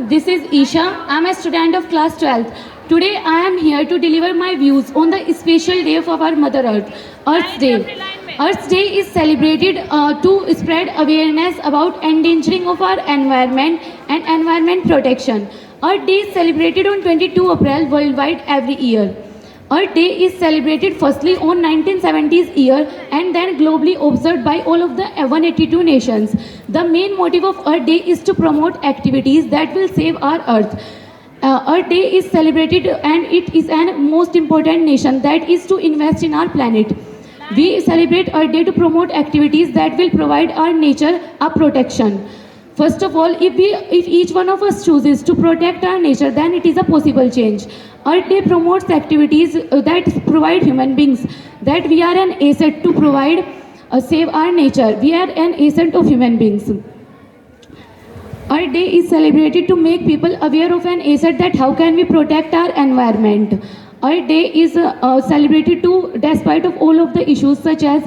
This is Isha. I am a student of class 12th. Today I am here to deliver my views on the special day of our Mother Earth, Earth's Day. Earth's Day is celebrated to spread awareness about endangering of our environment and environment protection. Earth Day is celebrated on 22 April worldwide every year. Earth Day is celebrated firstly on 1970s year and then globally observed by all of the 182 nations. The main motive of Earth Day is to promote activities that will save our Earth. Earth Day is celebrated and it is an most important nation that is to invest in our planet. We celebrate Earth Day to promote activities that will provide our nature a protection. First of all, if each one of us chooses to protect our nature, then it is a possible change. Earth Day promotes activities that provide human beings that we are an asset to provide, save our nature. We are an asset of human beings. Earth Day is celebrated to make people aware of an asset that how can we protect our environment. Earth Day is celebrated to, despite of all of the issues such as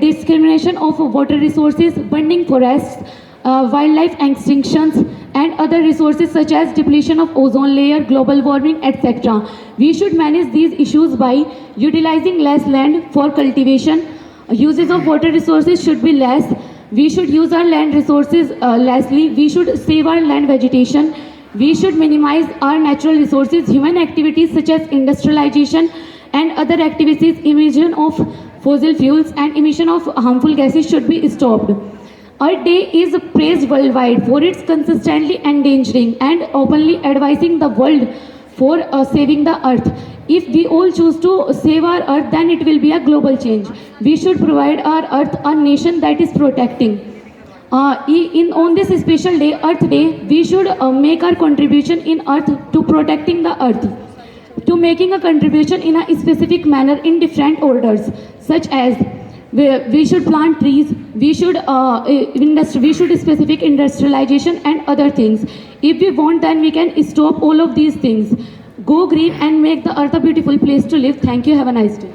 discrimination of water resources, burning forests, wildlife extinctions and other resources such as depletion of ozone layer, global warming, etc. We should manage these issues by utilizing less land for cultivation. Uses of water resources should be less. We should use our land resources lessly. We should save our land vegetation. We should minimize our natural resources. Human activities such as industrialization and other activities, emission of fossil fuels and emission of harmful gases should be stopped. Earth Day is praised worldwide for its consistently endangering and openly advising the world for saving the earth. If we all choose to save our earth, then it will be a global change. We should provide our earth a nation that is protecting. On this special day, Earth Day, we should make our contribution in earth to protecting the earth, to making a contribution in a specific manner in different orders, such as we should plant trees, we should specific industrialization and other things. If we want, then we can stop all of these things. Go green and make the earth a beautiful place to live. Thank you. Have a nice day.